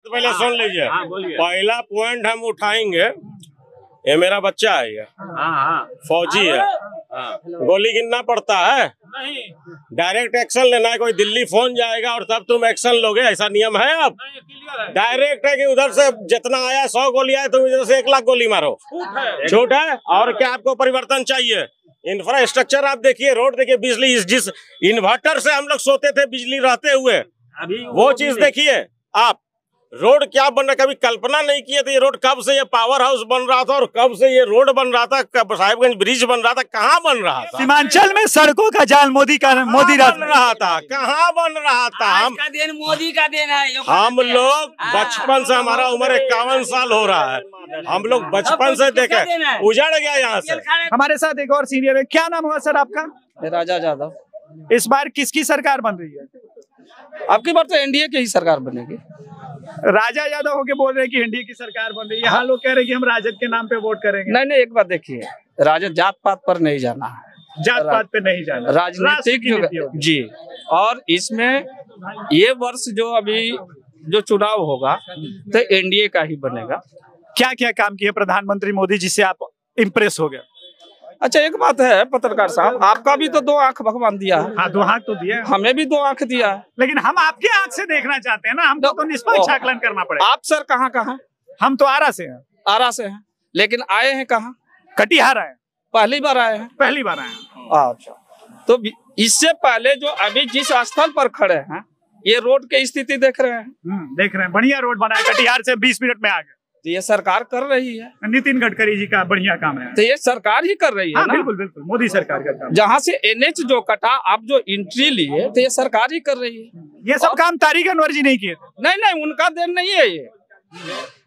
पहले सुन लीजिए। पहला पॉइंट हम उठाएंगे, ये मेरा बच्चा है, ये फौजी है, गोली गिनना पड़ता है, डायरेक्ट एक्शन लेना है। कोई दिल्ली फोन जाएगा और तब तुम एक्शन लोगे, ऐसा नियम है? अब डायरेक्ट है कि उधर से जितना आया 100 गोली आए, तुम इधर से 1 लाख गोली मारो, छूट है? और क्या आपको परिवर्तन चाहिए? इंफ्रास्ट्रक्चर आप देखिए, रोड देखिए, बिजली, जिस इन्वर्टर से हम लोग सोते थे बिजली रहते हुए, वो चीज देखिए आप। रोड क्या बन रहा, कभी कल्पना नहीं किए थे ये रोड कब से ये पावर हाउस बन रहा था और कब से ये रोड बन रहा था, कब साहिबगंज ब्रिज बन रहा था, कहाँ बन रहा था? सीमांचल में सड़कों का जाल मोदी बन रहा था, कहाँ बन रहा था? हम मोदी का देन है। हम लोग बचपन से, हमारा उम्र 51 साल हो रहा है, हम लोग बचपन से देखे, उजड़ गया यहाँ से। हमारे साथ एक और सीनियर है, क्या नाम हुआ सर आपका? राजा यादव। इस बार किसकी सरकार बन रही है? आपकी बार तो एनडीए की ही सरकार बनेगी। राजा यादव होके बोल रहे हैं कि एनडीए की सरकार बन रही है, यहाँ लोग कह रहे हैं कि हम राजद के नाम पे वोट करेंगे। नहीं नहीं, एक बात देखिए, राजद जात पात पर नहीं जाना है, जात पात पे नहीं जाना, राजनीतिक जी। और इसमें ये वर्ष जो अभी जो चुनाव होगा तो एनडीए का ही बनेगा। क्या क्या काम किए प्रधानमंत्री मोदी जिससे आप इम्प्रेस हो गए? अच्छा, एक बात है पत्रकार साहब, आपका भी तो 2 आंख भगवान दिया है। हाँ, 2 आंख तो दिया, हमें भी 2 आंख दिया है, लेकिन हम आपके आंख से देखना चाहते हैं ना, हमको तो निष्पक्ष आकलन करना पड़ेगा। आप सर कहाँ? हम तो आरा से हैं। आरा से हैं, लेकिन आए हैं कहाँ? कटिहार आए। पहली बार आए हैं? पहली बार आए हैं। अच्छा, तो इससे पहले जो अभी जिस स्थल पर खड़े हैं, ये रोड की स्थिति देख रहे हैं? देख रहे हैं, बढ़िया रोड बना है, कटिहार से 20 मिनट में आ गए। तो ये सरकार कर रही है, नितिन गडकरी जी का बढ़िया काम है। तो ये सरकार ही कर रही है ना? बिल्कुल बिल्कुल, मोदी सरकार का काम। जहाँ से एनएच जो कटा, आप जो एंट्री लिए, तो ये सरकार ही कर रही है। ये सब काम तारिक अनवर जी नहीं किए थे। नहीं, उनका देन नहीं है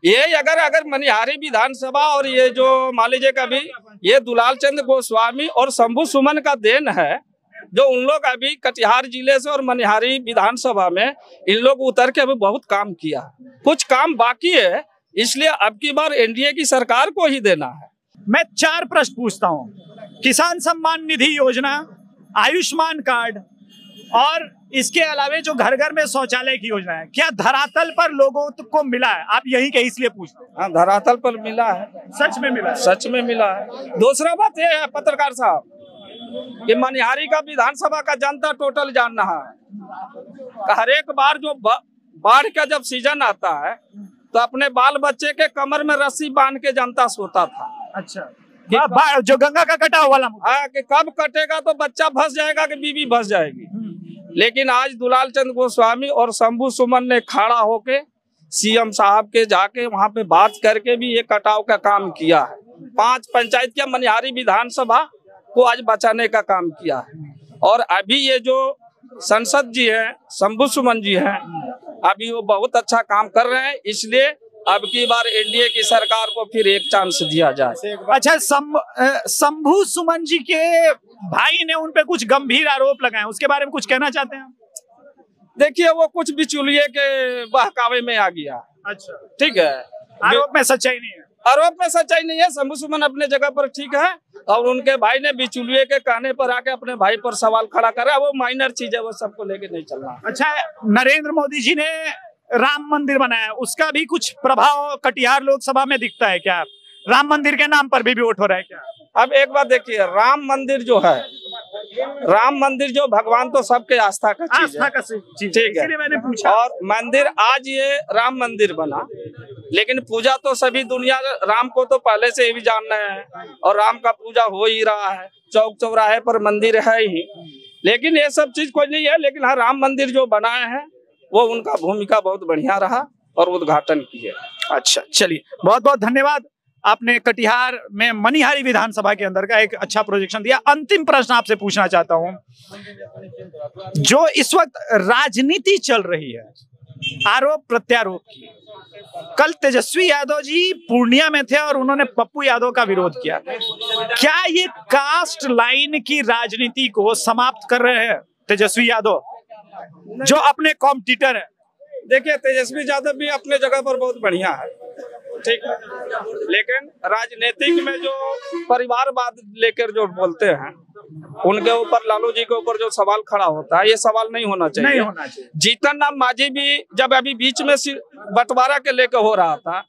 ये अगर मनिहारी विधानसभा और ये जो मान लीजिए कभी ये दुलाल चंद गोस्वामी और शंभू सुमन का देन है, जो उन लोग अभी कटिहार जिले से और मनिहारी विधानसभा में इन लोग उतर के अभी बहुत काम किया, कुछ काम बाकी है, इसलिए अब की बार एनडीए की सरकार को ही देना है। मैं 4 प्रश्न पूछता हूँ। किसान सम्मान निधि योजना, आयुष्मान कार्ड और इसके अलावा जो घर घर में शौचालय की योजना है, क्या धरातल पर लोगों को मिला है? आप यही के इसलिए पूछ रहे हैं। हाँ, धरातल पर मिला है, सच में मिला है? सच में मिला है। दूसरा बात यह है पत्रकार साहब कि मनिहारी का विधानसभा का जनता टोटल जान रहा है। हर एक बार जो बाढ़ का जब सीजन आता है तो अपने बाल बच्चे के कमर में रस्सी बांध के जनता सोता था। अच्छा, जो गंगा का कटाव वाला हाँ, कि कब कटेगा तो बच्चा फंस जाएगा कि बीवी फंस जाएगी। लेकिन आज दुलाल चंद गोस्वामी और शंभू सुमन ने खड़ा होके सीएम साहब के जाके वहां पे बात करके भी ये कटाव का काम किया है। 5 पंचायत के मनिहारी विधानसभा को आज बचाने का काम किया है। और अभी ये जो संसद जी है, शंभू सुमन जी हैं, अभी वो बहुत अच्छा काम कर रहे हैं, इसलिए अब की बार एनडीए की सरकार को फिर एक चांस दिया जाए। अच्छा, शंभू सुमन जी के भाई ने उन पे कुछ गंभीर आरोप लगाए, उसके बारे में कुछ कहना चाहते हैं? देखिए, वो कुछ बिचौलिए के बहकावे में आ गया। अच्छा, ठीक है, आरोप में सच्चाई नहीं है। आरोप में सच्चाई नहीं है। शंभू सुमन अपने जगह पर ठीक है, और उनके भाई ने बिचौलिए के कहने पर आके अपने भाई पर सवाल खड़ा करा, वो माइनर चीज है, वो सबको लेके नहीं चलना। अच्छा, नरेंद्र मोदी जी ने राम मंदिर बनाया, उसका भी कुछ प्रभाव कटिहार लोकसभा में दिखता है क्या? राम मंदिर के नाम पर भी वोट हो रहा है क्या? अब एक बात देखिए, राम मंदिर जो है, राम मंदिर जो भगवान तो सबके आस्था का चीज है, ठीक है, मैंने पूछा। और मंदिर आज ये राम मंदिर बना, लेकिन पूजा तो सभी दुनिया राम को तो पहले से ही जान रहे हैं, और राम का पूजा हो ही रहा है, चौक चौराहे पर मंदिर है ही। लेकिन ये सब चीज कोई नहीं है, लेकिन हाँ, राम मंदिर जो बनाए हैं वो उनका भूमिका बहुत बढ़िया रहा और उद्घाटन किए। अच्छा, चलिए, बहुत बहुत धन्यवाद। आपने कटिहार में मनिहारी विधानसभा के अंदर का एक अच्छा प्रोजेक्शन दिया। अंतिम प्रश्न आपसे पूछना चाहता हूं, जो इस वक्त राजनीति चल रही है, आरोप प्रत्यारोप की, कल तेजस्वी यादव जी पूर्णिया में थे और उन्होंने पप्पू यादव का विरोध किया, क्या ये कास्ट लाइन की राजनीति को समाप्त कर रहे हैं तेजस्वी यादव जो अपने कॉम्पिटिटर है? देखिए, तेजस्वी यादव भी अपने जगह पर बहुत बढ़िया है, ठीक है, लेकिन राजनीतिक में जो परिवारवाद लेकर जो बोलते हैं उनके ऊपर, लालू जी के ऊपर जो सवाल खड़ा होता है, ये सवाल नहीं होना चाहिए। नहीं होना चाहिए। जीतन राम मांझी भी जब अभी बीच में बंटवारा के लेके हो रहा था,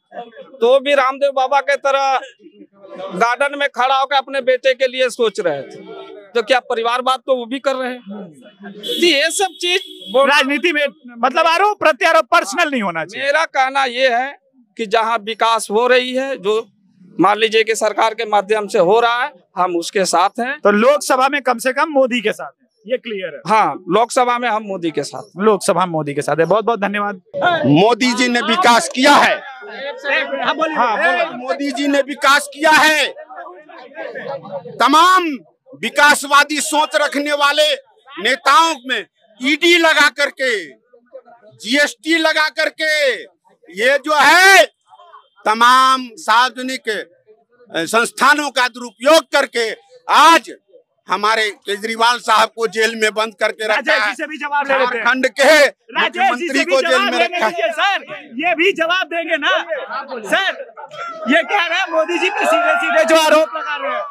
तो भी रामदेव बाबा के तरह गार्डन में खड़ा होकर अपने बेटे के लिए सोच रहे थे। तो क्या परिवारवाद तो वो भी कर रहे हैं? ये सब चीज राजनीति में मतलब आरोप प्रत्यारोप पर्सनल नहीं होना चाहिए। मेरा कहना ये है कि जहाँ विकास हो रही है, जो मान लीजिए कि सरकार के माध्यम से हो रहा है, हम उसके साथ हैं। तो लोकसभा में कम से कम मोदी के साथ है, ये क्लियर है। हाँ, लोकसभा में हम मोदी के साथ, लोकसभा मोदी के साथ है। बहुत बहुत धन्यवाद। मोदी जी ने विकास किया है। हाँ, मोदी जी ने विकास किया है। तमाम विकासवादी सोच रखने वाले नेताओं में ईडी लगा करके, जीएसटी लगा करके, ये जो है तमाम सार्वजनिक संस्थानों का दुरुपयोग करके आज हमारे केजरीवाल साहब को जेल में बंद करके रखा है। झारखंड के मुख्यमंत्री को जेल में रखा है। सर ये भी जवाब देंगे ना सर? ये कह रहे हैं मोदी जी पे सीधे सीधे जो आरोप लगा रहे हैं,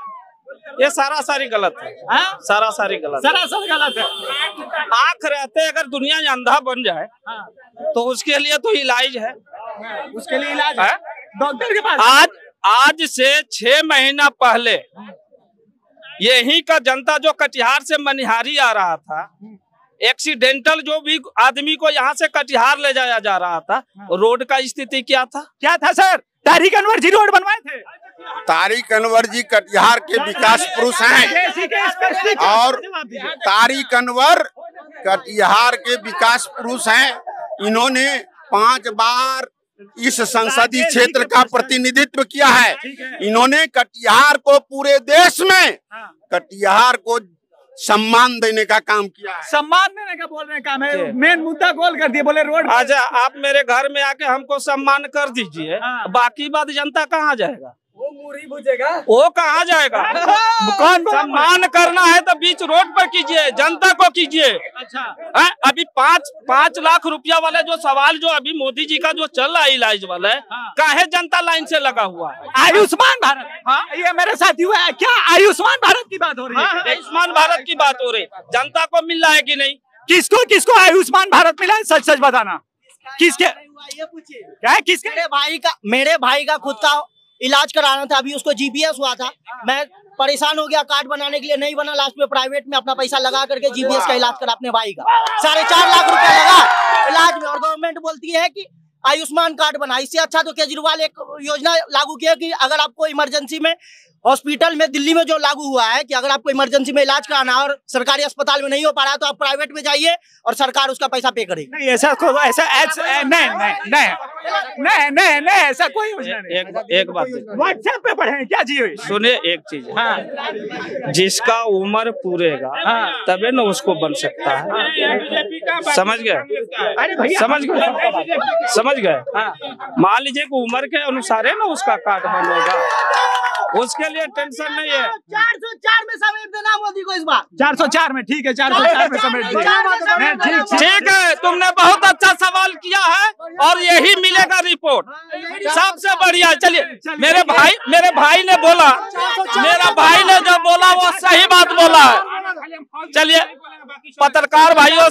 ये सरासरी गलत है। सरासरी गलत है। आंख रहते अगर दुनिया में अंधा बन जाए तो उसके लिए तो इलाज है। उसके लिए इलाज है डॉक्टर के पास। आज से 6 महीना पहले यही का जनता जो कटिहार से मनिहारी आ रहा था, एक्सीडेंटल जो भी आदमी को यहाँ से कटिहार ले जाया जा रहा था, रोड का स्थिति क्या था सर? तारिक अनवर जी रोड बनवाए थे। तारिक अनवर जी कटिहार के विकास पुरुष हैं और तारिक अनवर कटिहार के विकास पुरुष हैं। इन्होंने 5 बार इस संसदीय क्षेत्र का प्रतिनिधित्व किया है। इन्होंने कटिहार को पूरे देश में कटिहार को सम्मान देने का काम किया है। सम्मान देने का बोल रहे हैं काम है, मेन मुद्दा कॉल कर दिए, बोले रोड। अच्छा, आप मेरे घर में आके हमको सम्मान कर दीजिए, बाकी बात जनता कहाँ जाएगा? वो मुरी बुझेगा, वो कहाँ जाएगा? कौन सम्मान करना है तो बीच रोड पर कीजिए, जनता को कीजिए। अच्छा, अभी 5 लाख रुपया वाले जो सवाल जो अभी मोदी जी का जो चल रहा है इलाज वाला है, काहे जनता लाइन से लगा हुआ है? आयुष्मान भारत, हाँ ये मेरे साथ हुआ है। क्या आयुष्मान भारत की बात हो रही है? आयुष्मान भारत की बात हो रही, जनता को मिल रहा है कि नहीं? किसको आयुष्मान भारत मिला है? सच बताना। किसके? ये पूछिए क्या है? किसके? मेरे भाई का खुद का इलाज कराना था, अभी उसको जीपीएस हुआ था। मैं परेशान हो गया, कार्ड बनाने के लिए नहीं बना, लास्ट में प्राइवेट में अपना पैसा लगा करके जीपीएस का इलाज करा अपने भाई का। 4.5 लाख रुपया लगा इलाज में, और गवर्नमेंट बोलती है कि आयुष्मान कार्ड बना। इससे अच्छा तो केजरीवाल एक योजना लागू किया कि अगर आपको इमरजेंसी में हॉस्पिटल में, दिल्ली में जो लागू हुआ है कि अगर आपको इमरजेंसी में इलाज कराना और सरकारी अस्पताल में नहीं हो पा रहा तो आप प्राइवेट में जाइए और सरकार उसका पैसा पे करेगी। नहीं ऐसा नहीं ऐसा कोई योजना नहीं। एक बात व्हाट्सएप पे पढ़े क्या जी? सुनिए, एक चीज है, जिसका उम्र पूरेगा तबे न उसको बन सकता है। समझ गए? समझ गए? मान लीजिए कि उम्र के अनुसार है ना उसका कार्ड बनेगा, उसके लिए टेंशन नहीं है। 404 में समेट देना मोदी को इस बार। 404 में ठीक है, 404 में समेट दिया। ठीक है, तुमने बहुत अच्छा सवाल किया है और यही मिलेगा रिपोर्ट सबसे बढ़िया। चलिए, मेरे भाई ने बोला, मेरा भाई ने जो बोला वो सही बात बोला है। चलिए, पत्रकार भाइयों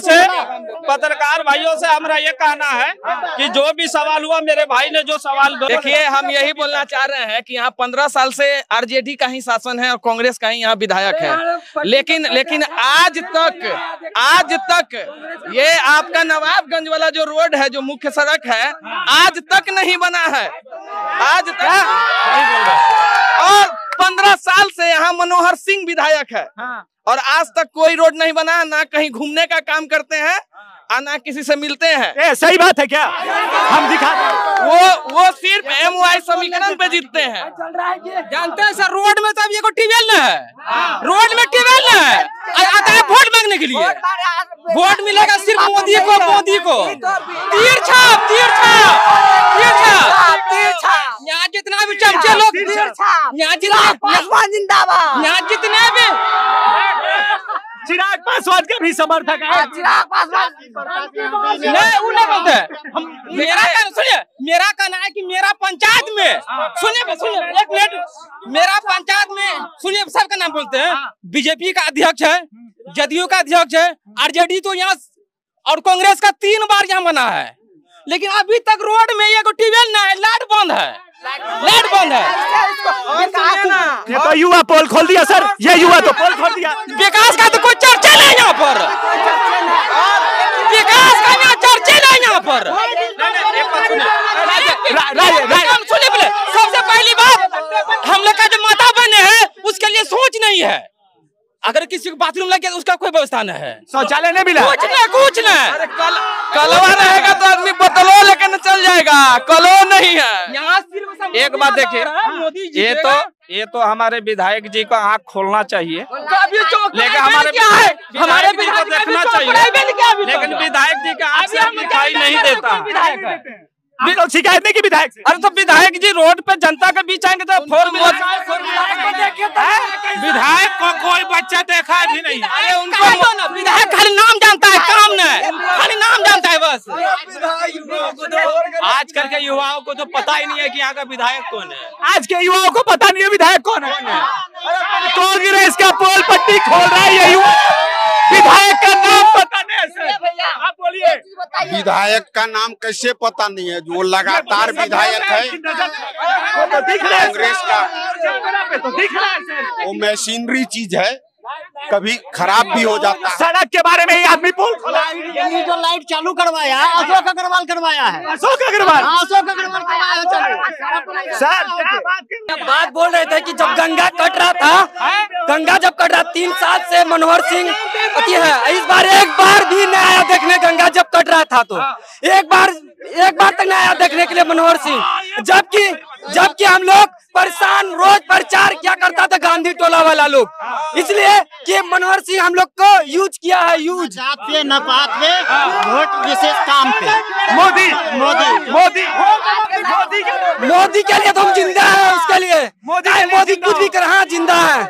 से हमारा ये कहना है कि जो भी सवाल हुआ, मेरे भाई ने जो सवाल, देखिए हम यही बोलना चाह रहे हैं कि यहाँ 15 साल से आरजेडी का ही शासन है और कांग्रेस का ही यहाँ विधायक है, लेकिन आज तक ये आपका नवाबगंज वाला जो रोड है, जो मुख्य सड़क है, आज तक नहीं बना है। आज तक और 15 साल से यहाँ मनोहर सिंह विधायक है और आज तक कोई रोड नहीं बना है, ना कहीं घूमने का काम करते हैं, ना किसी से मिलते हैं। सही बात है क्या? हम दिखाते हैं। वो सिर्फ MY समीकरण पे जीतते हैं। जानते हैं सर, रोड में तो अब ये को ट्यूबवेल न है, रोड में ट्यूबवेल न है, आता है वोट मांगने के लिए। वोट मिलेगा सिर्फ मोदी को। तीर छाप यहाँ जितना भी चमचे लोग, यहाँ जितने भी चिराग पासवान का भी समर्थक है। चिराग पासवान नहीं, उन्हें बोलते हैं। मेरा कहना है कि मेरा पंचायत में सुनिए एक मिनट, मेरा पंचायत में सुनिए, सबका नाम बोलते हैं। बीजेपी का अध्यक्ष है, जदयू का अध्यक्ष है, आरजेडी तो यहाँ और कांग्रेस का 3 बार यहाँ बना है, लेकिन अभी तक रोड में एक ट्यूबवेल ना है, लाइट बंद है, लाइट बंद है। ये तो युवा पोल खोल दिया सर, ये युवा तो पोल खोल दिया। विकास का तो कोई चर्चा नहीं यहाँ पर, विकास का यहाँ चर्चा नहीं यहाँ पर। सुनिए बोले, सबसे पहली बात हम लोग का जो माता बने हैं उसके लिए सोच नहीं है। अगर किसी को बाथरूम लग गया तो उसका कोई व्यवस्था नहीं है, शौचालय नहीं मिला, कुछ नहीं। कलवा रहेगा तो आदमी बदलो लेकिन चल जाएगा, कलो नहीं है। एक बात देखिए, ये तो हमारे विधायक जी को आँख खोलना चाहिए, लेकिन हमारे विधायक को देखना चाहिए, लेकिन विधायक जी का आँख से दिखाई नहीं देता। लोग शिकायत नहीं की विधायक से। अरे तो विधायक जी रोड पे जनता के बीच आएंगे तो विधायक को कोई बच्चा देखा भी नहीं। अरे उनको विधायक खाली नाम जानता है, काम नहीं, खाली नाम जानता है बस। आजकल के युवाओं को तो पता ही नहीं है कि यहाँ का विधायक कौन है। आज के युवाओं को पता नहीं है विधायक कौन है। कांग्रेस का पोल पट्टी खोल रहा है ये युवा, विधायक का नाम पता नहीं है सर। आप बोलिए, विधायक का नाम कैसे पता नहीं है? जो लगातार विधायक है कांग्रेस का, वो मशीनरी चीज है, कभी खराब भी हो जाता है। सड़क के बारे में ये आदमी पोल खोला, ये जो लाइट चालू करवाया है अशोक अग्रवाल करवाया है, अशोक अग्रवाल। अशोक अग्रवाल करवाया है चालू। सर बात बोल रहे थे कि जब गंगा कट रहा था, गंगा जब कट रहा 3 साल से मनोहर सिंह अति है, इस बार एक बार भी नहीं आया देखने। गंगा जब कट रहा था तो एक बार तक नहीं आया देखने के लिए मनोहर सिंह, जबकि हम लोग परेशान, रोज प्रचार क्या करता था गांधी टोला वाला लोग, इसलिए कि मनोहर सिंह हम लोग को यूज किया है, यूज जात पे न पात पे, वोट विशेष काम पे। मोदी मोदी मोदी मोदी के लिए तो हम जिंदा है, उसके लिए मोदी कुछ भी कर, हाँ जिंदा है।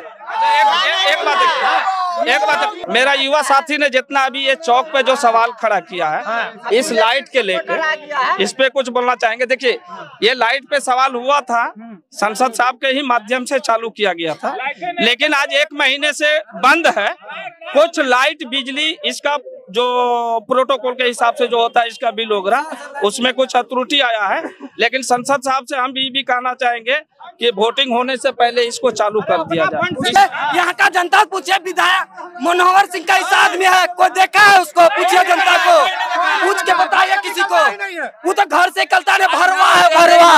एक बात, मेरा युवा साथी ने जितना अभी ये चौक पे जो सवाल खड़ा किया है इस लाइट के लेकर, इस पे कुछ बोलना चाहेंगे। देखिए, ये लाइट पे सवाल हुआ था, संसद साहब के ही माध्यम से चालू किया गया था, लेकिन आज 1 महीने से बंद है। कुछ लाइट बिजली इसका जो प्रोटोकॉल के हिसाब से जो होता है इसका बिल वगैरह, उसमें कुछ त्रुटि आया है, लेकिन संसद साहब से हम भी कहना चाहेंगे कि वोटिंग होने से पहले इसको चालू कर दिया जाए। यहाँ का जनता पूछे, विधायक मनोहर सिंह का इस आदमी है, कोई देखा है उसको? पूछिए जनता को, पूछ के बताइए किसी को। वो तो घर से कलता है, भरवा है, भरवा।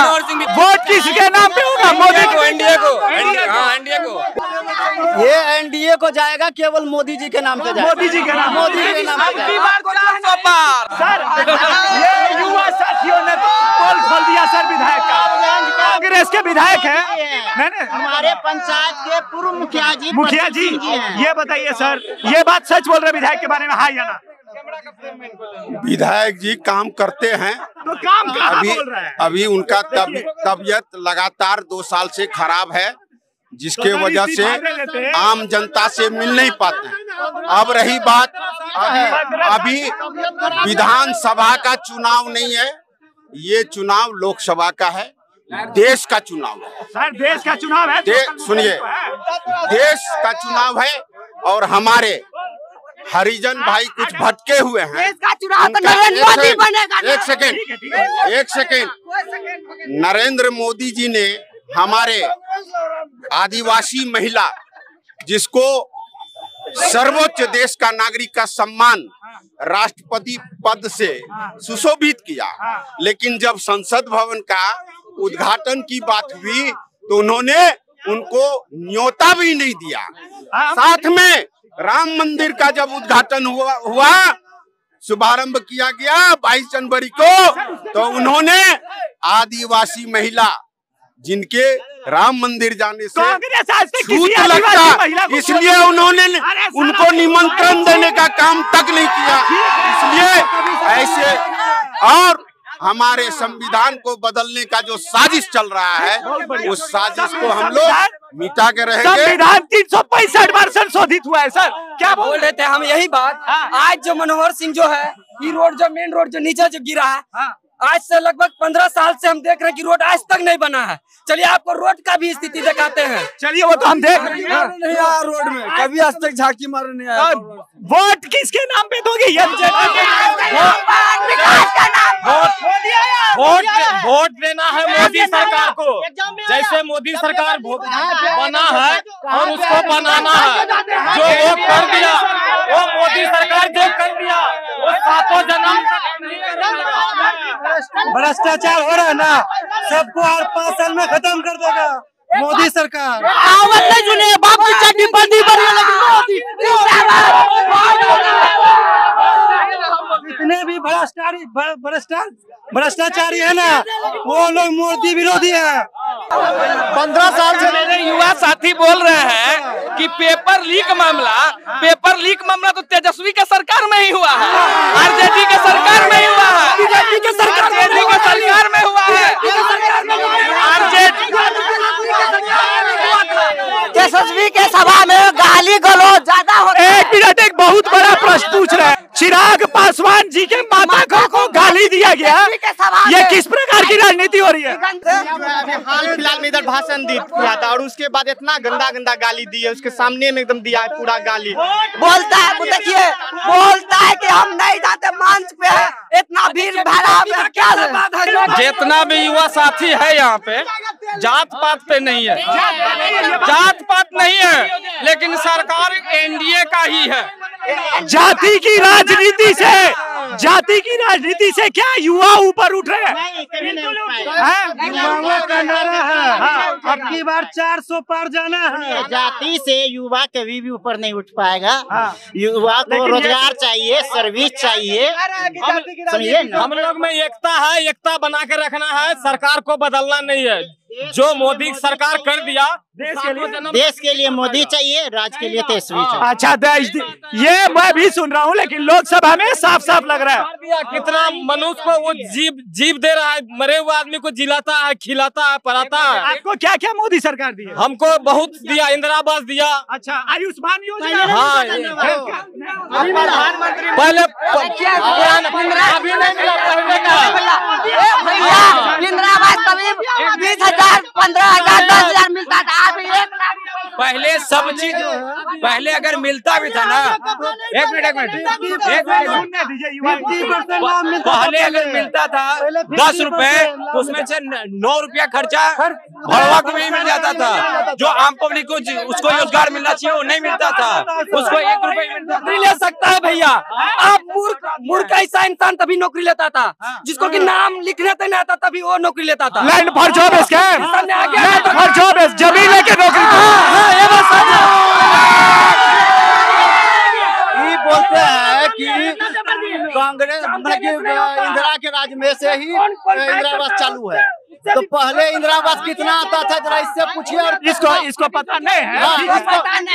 वोट किसके नाम पे होगा? मोदी को, एनडीए को, हाँ एनडीए को। ये एनडीए को जाएगा, केवल मोदी जी के नाम पे जाएगा। मोदी जी के नाम, मोदी जी के नाम पे जाएगा। सर ये युवा साथियों ने तो पोल खोल दिया सर विधायक का। कांग्रेस के विधायक है, नहीं हमारे पंचायत के पूर्व मुखिया जी ये बताइए सर, ये बात सच बोल रहे विधायक के बारे में, हाँ या ना? विधायक जी काम करते हैं, तो काम कहाँ बोल रहा है? अभी उनका तबीयत लगातार 2 साल से खराब है, जिसके वजह से आम जनता से मिल नहीं पाते हैं। अब रही बात, अभी विधानसभा का चुनाव नहीं है, ये चुनाव लोकसभा का है, देश का चुनाव है। सर देश का चुनाव है, सुनिए, देश का चुनाव है और हमारे हरिजन भाई कुछ भटके हुए हैं। देश का चुनाव तो नरेंद्र मोदी बनेगा। एक सेकेंड, नरेंद्र मोदी जी ने हमारे आदिवासी महिला, जिसको सर्वोच्च देश का नागरिक का सम्मान राष्ट्रपति पद से सुशोभित किया, लेकिन जब संसद भवन का उद्घाटन की बात हुई तो उन्होंने उनको न्योता भी नहीं दिया। साथ में राम मंदिर का जब उद्घाटन हुआ शुभारंभ किया गया 22 जनवरी को, तो उन्होंने आदिवासी महिला जिनके राम मंदिर जाने से छूट लगता, इसलिए उन्होंने उनको निमंत्रण देने का काम तक नहीं किया। इसलिए ऐसे और हमारे संविधान को बदलने का जो साजिश चल रहा है, उस साजिश को हम लोग मिटा के रहेंगे। संविधान 365 बार संशोधित हुआ है सर, क्या बोल रहे थे हम यही बात। आज जो मनोहर सिंह जो है, ये रोड जो मेन रोड जो नीचे जो गिरा है, आज से लगभग 15 साल से हम देख रहे हैं कि रोड आज तक नहीं बना है। चलिए आपको रोड का भी स्थिति दिखाते हैं। चलिए वो तो हम देख रहे हैं। नहीं आया रोड में, कभी आज तक झांकी मारने नहीं आया। वोट किसके नाम पे दोगे? वोट देना है मोदी सरकार को, जैसे मोदी सरकार बना है और उसको बनाना है। जो वो कर दिया, वो मोदी सरकार जो कर दिया वो सातों जन्म भ्रष्टाचार हो रहा है ना, सबको 5 साल में खत्म कर देगा मोदी सरकार। बाप की चड्डी बंदी जितने भी भ्रष्टाचारी है ना, वो लोग मोदी विरोधी है। 15 साल से मेरे युवा साथी बोल रहे हैं कि पेपर लीक मामला तो तेजस्वी के सरकार में ही हुआ है, आरजेडी के सरकार में ही हुआ है, बीजेपी के सरकार में हुआ है, तेजस्वी के सभा में गाली गलौज ज्यादा होता है। एक मिनट, एक बहुत बड़ा प्रश्न पूछ रहे हैं। चिराग पासवान जी के माता को गाली दिया गया, ये किस प्रकार की राजनीति हो रही है? हाल फिलहाल में इधर भाषण दिया था और उसके बाद इतना गंदा गाली दी है, उसके सामने में एकदम दिया है पूरा गाली। बोलता है, देखिए बोलता है कि हम नहीं जाते मंच पे, इतना भीड़ भरा क्या जितना भी युवा साथी है यहाँ पे जात पात पे नहीं है, जात पात नहीं है, लेकिन सरकार एनडीए का ही है। जाति की राजनीति से क्या युवा ऊपर उठ रहे हैं? युवाओं का नारा है, अब की बार 400 पार जाना है। जाति से युवा कभी भी ऊपर नहीं उठ पाएगा। युवा को रोजगार चाहिए, सर्विस चाहिए, समझिए ना। हम लोग में एकता है, एकता बना के रखना है, सरकार को बदलना नहीं है। जो मोदी सरकार कर दिया देश के लिए मोदी चाहिए, राज्य के लिए तेजस्वी चाहिए। अच्छा देश, ये मैं भी सुन रहा हूँ, लेकिन लोकसभा में साफ साफ लग रहा है कितना मनुष्य को वो जीव दे रहा है, मरे हुए आदमी को जिलाता है, खिलाता है, पढ़ाता है। आपको क्या क्या मोदी सरकार दी है? हमको बहुत दिया, इंदिरा आवास दिया। अच्छा, आयुष्मान योजना। हाँ, पहले इंदिरा आवास कभी 20,000, 15,000, 10,000 मिलता था। पहले सब चीज, पहले अगर मिलता भी था ना, एक मिनट, पहले अगर मिलता था 10 रुपए, तो उसमें से 9 रुपया खर्चा भड़वा को भी मिल जाता था। जो आम पब्लिक को उसको रोजगार मिलना चाहिए वो नहीं मिलता था, उसको 1 रुपये मिलता था। ले सकता है भैया, आप मूर्ख ऐसा इंसान तभी नौकरी लेता था जिसको कि नाम लिखने तक नहीं आता, तभी वो नौकरी लेता था। Land for job scam, land for job जमीन लेके नौकरी। ये बोलते हैं कि कांग्रेस मतलब कि इंदिरा के राज में से ही इंदिरा आवास चालू है। तो पहले इंदिरा आवास कितना आता था, जरा इससे पूछिए। और इसको पता नहीं है,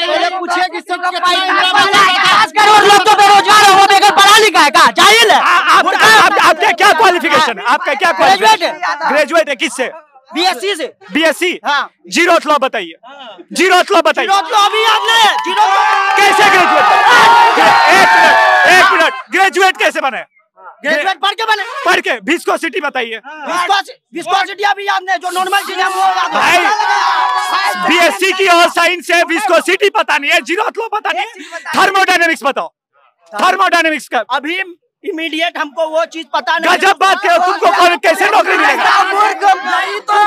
पहले पूछिए कि 5 करोड़ लोग तो बेरोजगार हो गए, पढ़ा लिखा है का जाहिल है। आपका क्या क्वालिफिकेशन है? आपका क्या ग्रेजुएट है? किससे? बीएससी से। बीएससी, हाँ। जीरो लॉ बताइए, जीरो लॉ बताइए। अभी याद नहीं है, कैसे ग्रेजुएट? एक मिनट, ग्रेजुएट कैसे बने? ग्रेजुएट पढ़ के बने, पढ़ के। विस्कोसिटी बताइए। विस्कोसिटी अभी याद नहीं, जो नॉर्मल चीज है वो याद है। भाई बीएससी की और साइंस है, विस्कोसिटी पता नहीं है, जीरो लॉ पता नहीं है, थर्मोडायनेमिक्स बताओ। थर्मोडायनेमिक्स का अभी इमीडिएट हमको वो चीज पता नहीं। गजब बात करो, तुमको कैसे नौकरी मिलेगा?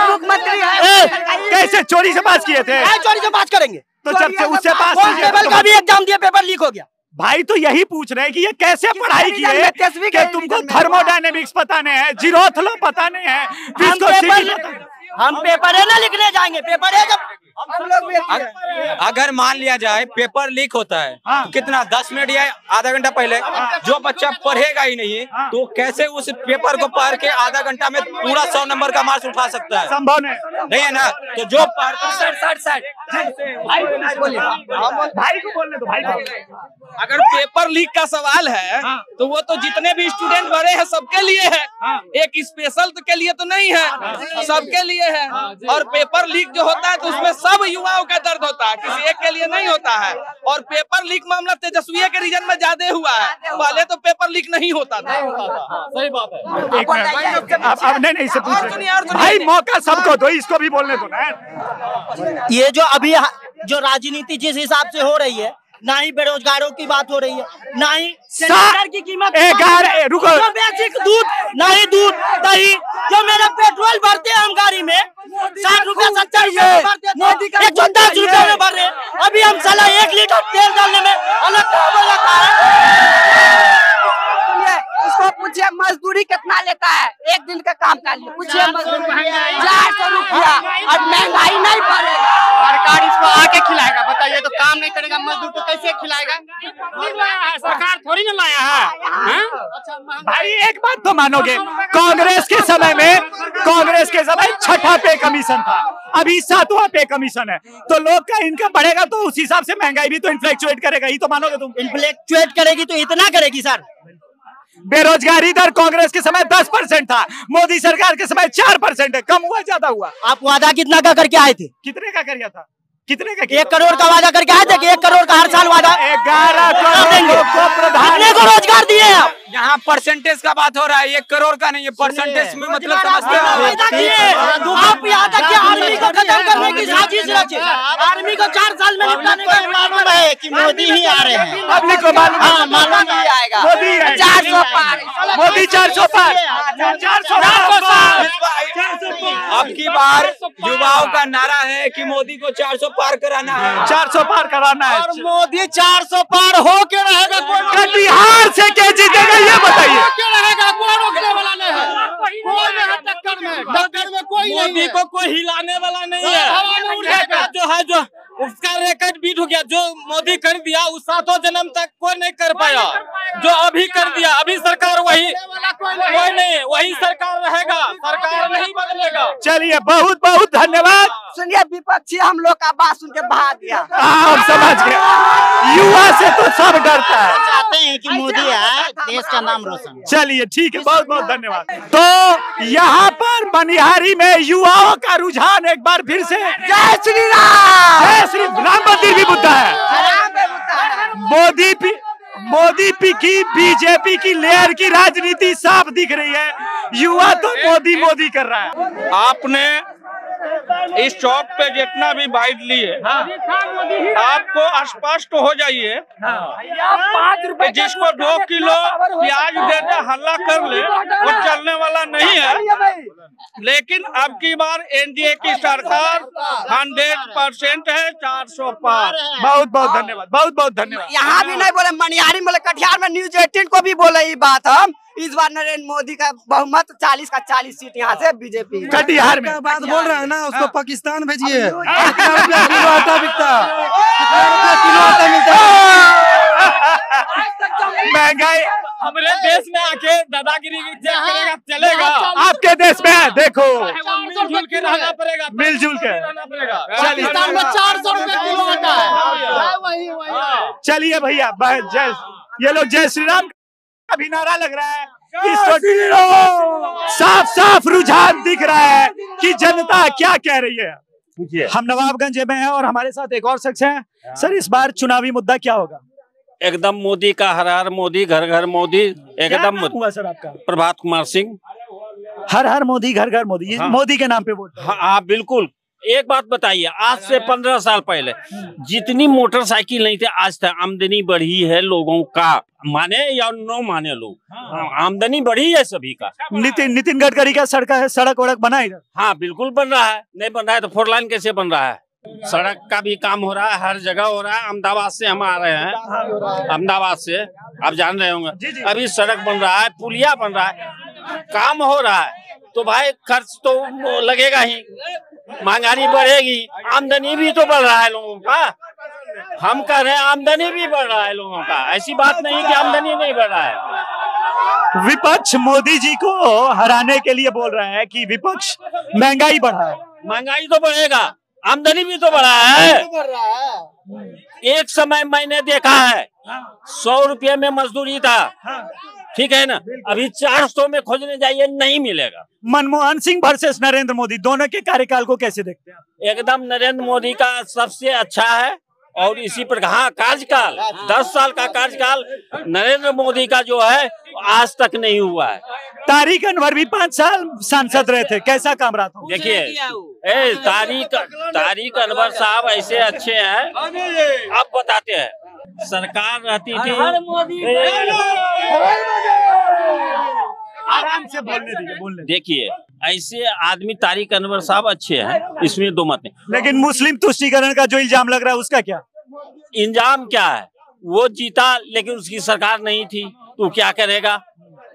मुख्यमंत्री है, कैसे चोरी से पास किए थे? चोरी से पास करेंगे तो जब से उससे पास कांस्टेबल का भी एग्जाम दिया, पेपर लीक हो गया। भाई तो यही पूछ रहे हैं कि ये कैसे पढ़ाई की है कि तुमको थर्मोडायनेमिक्स पता नहीं है, जीरो लॉ पता नहीं है, हम पेपर है ना लिखने जाएंगे, पेपर है जब अगर मान लिया जाए पेपर लीक होता है तो कितना 10 मिनट या आधा घंटा पहले जो बच्चा पढ़ेगा ही नहीं तो कैसे उस पेपर को पढ़ के आधा घंटा में पूरा 100 नंबर का मार्क्स उठा सकता है? संभव नहीं है ना। तो जो भाई को बोलने दो, भाई को। अगर पेपर लीक का सवाल है तो वो तो जितने भी स्टूडेंट भरे हैं सबके लिए है, एक स्पेशल के लिए तो नहीं है, सबके लिए है। और पेपर लीक जो होता है तो उसमें सब युवाओं का दर्द होता है, किसी एक के लिए नहीं होता है। और पेपर लीक मामला तेजस्वी के रीजन में ज्यादा हुआ है, पहले तो पेपर लीक नहीं होता था। सही बात है। अब नहीं से पूछ भाई, मौका सबको दो, इसको भी बोलने दो ना। ये जो अभी जो राजनीति जिस हिसाब से हो रही है, ना ही बेरोजगारों की बात हो रही है, ना ही सिलेंडर की कीमत, रुको, जो बेसिक दूध, ना ही दूध दही, जो मेरा पेट्रोल भरते हैं हम गाड़ी में 60 रुपया 70 रुपया भरते थे, 110 रुपया में भर रहे। अभी हम साला 1 लीटर तेल डालने में अलग काम हो जाता है। उसको पूछिए मजदूरी कितना लेता है, एक दिन का काम कर लिए, पूछिए मजदूरी 400 रुपया, और महंगाई नहीं बढ़ेगा। सरकार इसको आके खिलाएगा, बताइए, तो काम नहीं करेगा मजदूर तो कैसे खिलाएगा? सरकार थोड़ी ना लाया है। भाई एक बात तो मानोगे, कांग्रेस के समय छठा पे कमीशन था, अभी 7वां पे कमीशन है, तो लोग का इनकम बढ़ेगा तो उस हिसाब से महंगाई भी तो इन्फ्लेक्चुएट करेगा ही, तो मानोगे तुम? इन्फ्लेक्चुएट करेगी तो इतना करेगी सर। बेरोजगारी दर कांग्रेस के समय 10% था, मोदी सरकार के समय 4% है, कम हुआ ज्यादा हुआ? आप वादा कितना का करके आए थे? कितने का किया था? कितने का? 1 करोड़ का वादा करके आए थे कि 1 करोड़ का हर साल वादा? 11 करोड़ को प्रधान को रोजगार दिए आप। यहाँ परसेंटेज का बात हो रहा है, 1 करोड़ का नहीं है, परसेंटेज में मतलब समझते हैं आप। यहाँ तक कि आर्मी को खत्म करने की साजिश रचे, आर्मी को 4 साल में निपटाने का मालूम है कि मोदी ही आ रहे हैं। पब्लिक को मालूम ही आएगा, मोदी 400 पार, मोदी 400 पार, 400 पार। अब की बार युवाओं का नारा है कि मोदी को 400 पार कराना है, 400 पार कराना है, और मोदी 400 पार हो के रहेगा। कटिहार से क्या जीतेगा ये बताइए? रहेगा, कोई रोकने वाला नहीं है, कोई नहीं टक्कर में कोई नहीं। मोदी को कोई हिलाने वाला नहीं है। जो है जो उसका रिकॉर्ड बीट हो गया, जो मोदी कर दिया उस 7 जन्म तक कोई नहीं कर पाया, जो अभी कर दिया। अभी सरकार वही कोई नहीं, वही सरकार रहेगा, सरकार नहीं बदलेगा। चलिए बहुत बहुत धन्यवाद। सुनिए, विपक्षी हम लोग का बात सुन के भाग गया। हम समझ गए, युवा से तो सब डरता है, चाहते हैं कि मोदी आए, देश का नाम रोशन। चलिए ठीक है, बहुत बहुत धन्यवाद। तो यहाँ पर मनिहारी में युवाओं का रुझान एक बार फिर से, जय श्री राम, जय श्री राम मंदिर भी मुद्दा है। मोदी की बीजेपी की लेयर की राजनीति साफ दिख रही है, युवा तो मोदी कर रहा है। आपने इस चौक पे जितना भी बाइट लिए, आपको स्पष्ट हो जाइए कि जिसको 2 किलो प्याज दे दे हल्ला कर ले, वो चलने वाला नहीं है। लेकिन अब की बार एनडीए की सरकार 100% है, 400 पार। बहुत बहुत धन्यवाद, बहुत बहुत धन्यवाद। यहाँ भी नहीं बोले, मनिहारी बोले, कटिहार में न्यूज 18 को भी बोले ये बात। हम इस बार नरेंद्र मोदी का बहुमत 40 का 40 सीट यहाँ से बीजेपी। कटिहार में बात बोल रहे हैं ना, उसको पाकिस्तान भेजिए। कितना रुपया किलो आटा बिकता, कितना रुपया किलो आटा मिलता है? महंगाई हमारे देश में आके दादागिरी करेगा चलेगा? आपके देश में है, देखो मिलजुल के रहना पड़ेगा, मिलजुल के रहना पड़ेगा। पाकिस्तान में 400 रुपए किलो आटा है। वही चलिए भैया, ये लोग जय श्री राम का भी नारा लग रहा है, साफ साफ रुझान दिख रहा है कि जनता क्या कह रही है। हम नवाबगंज में हैं और हमारे साथ एक और शख्स हैं। सर, इस बार चुनावी मुद्दा क्या होगा? एकदम मोदी का, हर हर मोदी, घर घर मोदी, एकदम हुआ सर आपका? प्रभात कुमार सिंह। हर हर मोदी, घर घर मोदी, हाँ। मोदी के नाम पे वोट। हाँ बिल्कुल। एक बात बताइए, आज से 15 साल पहले जितनी मोटरसाइकिल नहीं थे, आज तक आमदनी बढ़ी है लोगों का, माने या न माने लोग, आमदनी बढ़ी है सभी का। नितिन गडकरी का सड़क वड़क बना इधर? हाँ बिल्कुल बन रहा है, नहीं बन रहा है तो 4 लाइन कैसे बन रहा है? सड़क का भी काम हो रहा है, हर जगह हो रहा है। अहमदाबाद से हम आ रहे हैं, अहमदाबाद से आप जान रहे होंगे, अभी सड़क बन रहा है, पुलिया बन रहा है, काम हो रहा है, तो भाई खर्च तो लगेगा ही, महंगाई बढ़ेगी, आमदनी भी तो बढ़ रहा है लोगों का। हम कह रहे हैं आमदनी भी बढ़ रहा है लोगों का, ऐसी बात नहीं कि आमदनी नहीं बढ़ रहा है। विपक्ष मोदी जी को हराने के लिए बोल रहा है कि विपक्ष महंगाई बढ़ा है। महंगाई तो बढ़ेगा, आमदनी भी तो बढ़ा है। एक समय मैंने देखा है 100 रुपये में मजदूरी था, ठीक है ना। अभी 400 में खोजने जाइए नहीं मिलेगा। मनमोहन सिंह वर्सेस नरेंद्र मोदी, दोनों के कार्यकाल को कैसे देखते हैं? एकदम नरेंद्र मोदी का सबसे अच्छा है और इसी पर हाँ कार्यकाल 10 साल का कार्यकाल नरेंद्र मोदी का जो है आज तक नहीं हुआ है। तारिक अनवर भी 5 साल सांसद रहे थे, कैसा काम रहा था? देखिए तारिक अनवर साहब ऐसे अच्छे हैं, आप बताते हैं सरकार रहती थी। आराम से बोलने देखिए ऐसे आदमी तारिक अनवर साहब अच्छे हैं, इसमें दो मत नहीं। लेकिन मुस्लिम तुष्टीकरण का जो इल्जाम लग रहा है उसका क्या? इंजाम क्या है? वो जीता लेकिन उसकी सरकार नहीं थी, तो क्या करेगा?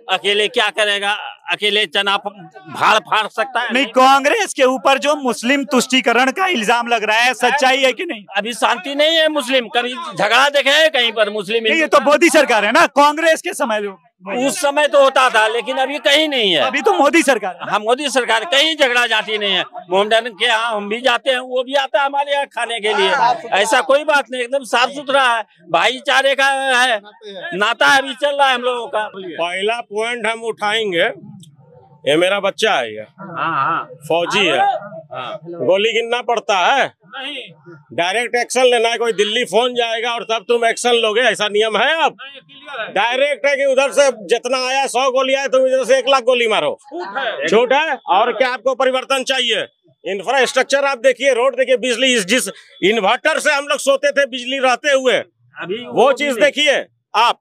अकेले क्या करेगा? अकेले चना भाड़ फाड़ सकता है? नहीं, कांग्रेस के ऊपर जो मुस्लिम तुष्टीकरण का इल्जाम लग रहा है, सच्चाई है कि नहीं? अभी शांति नहीं है मुस्लिम, कभी झगड़ा देखे है कहीं पर मुस्लिम? ये तो मोदी सरकार है ना, कांग्रेस के समय उस समय तो होता था लेकिन अभी कहीं नहीं है। अभी तो मोदी सरकार है। हाँ मोदी सरकार, कहीं झगड़ा जाती नहीं है। मोहम्मदन के यहाँ हम भी जाते हैं, वो भी आता है हमारे यहाँ खाने के लिए, ऐसा कोई बात नहीं, एकदम साफ सुथरा है, भाईचारे का है नाता अभी चल रहा है हम लोगों का। पहला पॉइंट हम उठाएंगे, ये मेरा बच्चा है, ये फौजी है, गोली गिनना पड़ता है, डायरेक्ट एक्शन लेना है। कोई दिल्ली फोन जाएगा और तब तुम एक्शन लोगे, ऐसा नियम है? अब डायरेक्ट है कि उधर से जितना आया 100 गोली आए, तुम इधर से 1 लाख गोली मारो, छूट है? और क्या आपको परिवर्तन चाहिए? इंफ्रास्ट्रक्चर आप देखिए, रोड देखिए, बिजली, जिस इन्वर्टर से हम लोग सोते थे बिजली रहते हुए, अभी वो चीज देखिए आप।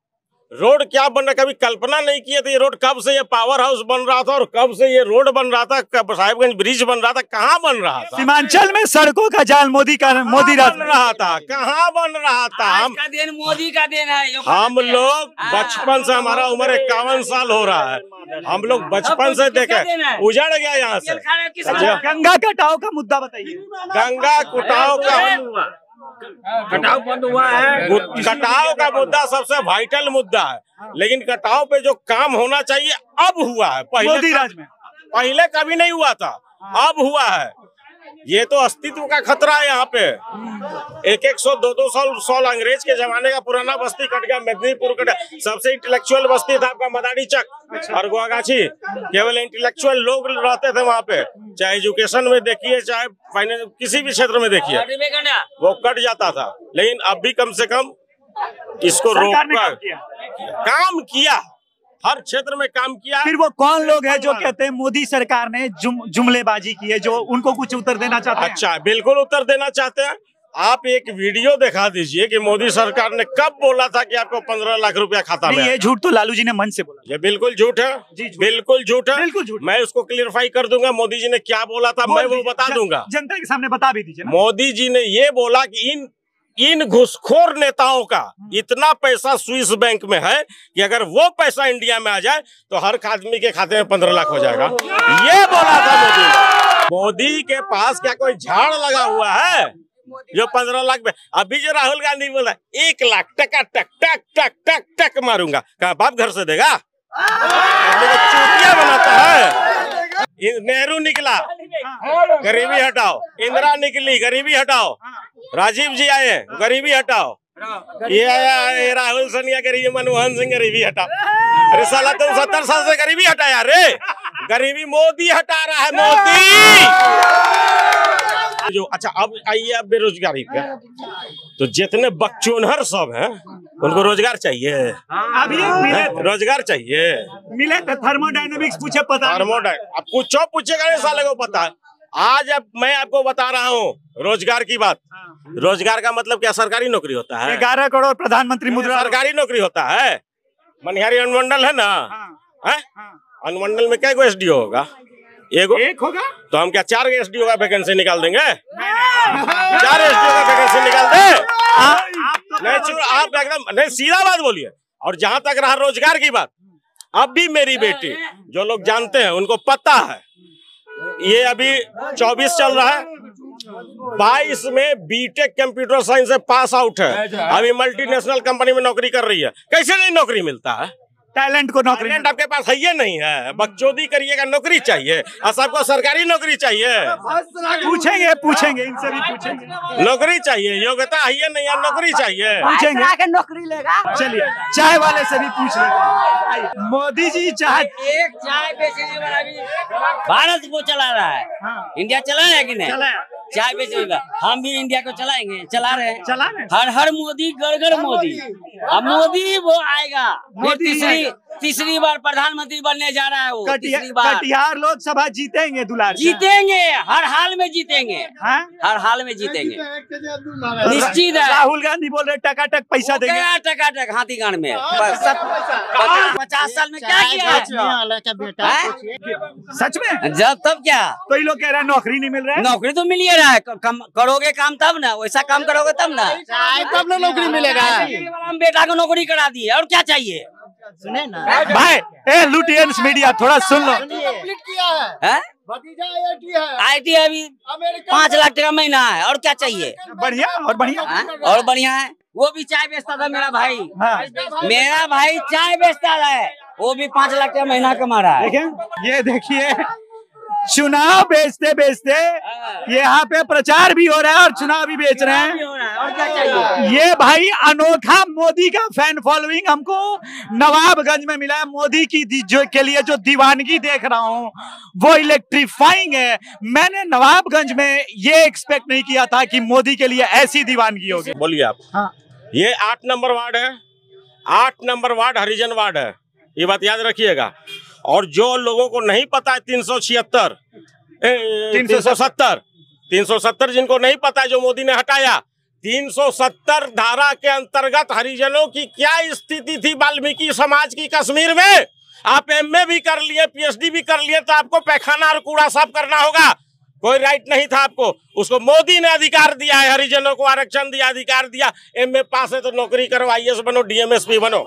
रोड क्या बन रहा, कभी कल्पना नहीं किए थे ये रोड कब से ये पावर हाउस बन रहा था और कब से ये रोड बन रहा था, कब साहिबगंज ब्रिज बन रहा था, कहाँ बन रहा था? सीमांचल में सड़कों का जाल मोदी बन रहा था, कहाँ बन रहा था? हम मोदी का देन है। हम लोग बचपन से, हमारा उम्र 51 साल हो रहा है, हम लोग बचपन से देखे, उजड़ गया यहाँ से। गंगा कटाव का मुद्दा बताइए। गंगा कटाव का कटाव बंद हुआ है, कटाव का मुद्दा सबसे वाइटल मुद्दा है, लेकिन कटाव पे जो काम होना चाहिए अब हुआ है। पहले कभी नहीं हुआ था, अब हुआ है। ये तो अस्तित्व का खतरा है यहाँ पे। 100, 200 साल अंग्रेज के जमाने का पुराना बस्ती कट गया, मेदिनीपुर कट गया। सबसे इंटेलेक्चुअल बस्ती था आपका मदारी चक और गोगाछी, केवल इंटेलेक्चुअल लोग रहते थे वहाँ पे। चाहे एजुकेशन में देखिए, चाहे फाइनेंस, किसी भी क्षेत्र में देखिए, वो कट जाता था। लेकिन अब भी कम से कम इसको रोककर काम किया, हर क्षेत्र में काम किया। फिर वो कौन लोग हैं जो कहते हैं मोदी सरकार ने जुमलेबाजी की है, जो उनको कुछ उत्तर देना चाहते हैं? अच्छा, बिल्कुल उत्तर देना चाहते हैं। आप एक वीडियो दिखा दीजिए कि मोदी सरकार ने कब बोला था कि आपको 15 लाख रुपया खाता में। ये झूठ तो लालू जी ने मन से बोला। ये बिल्कुल झूठ है, बिल्कुल झूठ है, बिल्कुल झूठ। मैं उसको क्लियरफाई कर दूंगा, मोदी जी ने क्या बोला था मैं वो बता दूंगा, जनता के सामने बता भी दीजिए। मोदी जी ने ये बोला कि इन घुसखोर नेताओं का इतना पैसा स्विस बैंक में है कि अगर वो पैसा इंडिया में आ जाए तो हर आदमी के खाते में 15 लाख हो जाएगा। ये बोला था मोदी ने। मोदी के पास क्या कोई झाड़ लगा हुआ है जो 15 लाख में? अभी जो राहुल गांधी बोला 1 लाख टका टक टक टक टक टक मारूंगा, कहा बाप घर से देगा? चूतिया बनाता है। नेहरू निकला, गरीबी हटाओ, इंदिरा निकली, गरीबी हटाओ, राजीव जी आए, गरीबी हटाओ, ये आया राहुल सोनिया, गरीबी, मनमोहन सिंह, गरीबी हटाओ। अरे साला तुम 70 साल से गरीबी हटाया रे? गरीबी मोदी हटा रहा है, मोदी जो। अच्छा अब आइए अब बेरोजगारी पे, तो जितने बकचोनहर सब हैं उनको रोजगार चाहिए, अभी रोजगार चाहिए, मिले तो थर्मोडायनेमिक्स पूछे, पता अब कुछ पूछेगा नहीं, साले को पता है। आज अब मैं आपको बता रहा हूँ रोजगार की बात। रोजगार का मतलब क्या? सरकारी नौकरी होता है। 11 करोड़ प्रधानमंत्री मुद्रा, सरकारी नौकरी होता है। मनिहारी अनुमंडल है ना, अनुमंडल में क्या SDO होगा? एक होगा, तो हम क्या 4 SDO का वैकेंसी निकाल देंगे? 4 SDO का वैकेंसी निकाल दे? नहीं, आप एकदम नहीं, सीधा बात बोलिए। और जहां तक रहा रोजगार की बात, अब भी मेरी बेटी, जो लोग जानते हैं उनको पता है, ये अभी 24 चल रहा है, 22 में बीटेक कंप्यूटर साइंस से पास आउट है, अभी मल्टीनेशनल कंपनी में नौकरी कर रही है। कैसे नहीं नौकरी मिलता है? टैलेंट को नौकरी टैलेंट आपके पास है ये नहीं है, बकचोदी करिएगा, नौकरी चाहिए और सबको सरकारी नौकरी चाहिए। पूछेंगे इनसे भी पूछेंगे। नौकरी चाहिए, योग्यता है ये नहीं है, नौकरी चाहिए। पूछेंगे, नौकरी लेगा। चलिए चाय वाले से भी पूछ लेंगे। मोदी जी चाय एक चाय बेचने वाला भी भारत को चला रहा है। इंडिया चला है कि नहीं? चाय बेचेगा, हम भी इंडिया को चलाएंगे, चला रहे हैं। हर हर मोदी, गड़गड़ मोदी। अब मोदी वो आएगा, तीसरी बार प्रधानमंत्री बनने जा रहा है वो। कटिहार लोकसभा जीतेंगे दुलार, जीतेंगे, हर हाल में जीतेंगे। हर हाल में जीतेंगे, निश्चित है। राहुल गांधी बोल रहे टकाटक पैसा देंगे। टकाटक हाथीगांड में 50 साल में क्या किया है? सच में? जब तब क्या तो ये लोग कह रहे हैं नौकरी नहीं मिल रहा है। नौकरी तो मिल रहा है, करोगे काम तब ना, वैसा काम करोगे तब ना, तब ना नौकरी मिलेगा। हम बेटा को नौकरी करा दी है, और क्या चाहिए? सुने ना भाई, लुटियंस मीडिया थोड़ा सुन लो। कंप्लीट किया है, भतीजा IIT है। IIT अभी 5 लाख टका महीना है, और क्या चाहिए? बढ़िया और बढ़िया है। वो भी चाय बेचता था मेरा भाई। मेरा भाई चाय बेचता है, वो भी 5 लाख टका महीना कमा रहा है। ये देखिए, चुनाव बेचते बेचते यहाँ पे प्रचार भी हो रहा है और चुनाव भी बेच रहे हैं। और क्या चाहिए? ये भाई अनोखा मोदी का फैन फॉलोइंग हमको नवाबगंज में मिला है। मोदी की जो के लिए जो दीवानगी देख रहा हूँ वो इलेक्ट्रीफाइंग है। मैंने नवाबगंज में ये एक्सपेक्ट नहीं किया था कि मोदी के लिए ऐसी दीवानगी होगी। बोलिए आप। हाँ। ये 8 नंबर वार्ड है, 8 नंबर वार्ड हरिजन वार्ड है, ये बात याद रखिएगा। और जो लोगों को नहीं पता है 370 जिनको नहीं पता है, जो मोदी ने हटाया 370 धारा के अंतर्गत हरिजनों की क्या स्थिति थी वाल्मीकि समाज की कश्मीर में। आप MA भी कर लिए, PhD भी कर लिए, तो आपको पैखाना और कूड़ा साफ करना होगा। कोई राइट नहीं था आपको, उसको मोदी ने अधिकार दिया है। हरिजनों को आरक्षण दिया, अधिकार दिया। MA पास है तो नौकरी करो, IAS बनो, DMSP बनो।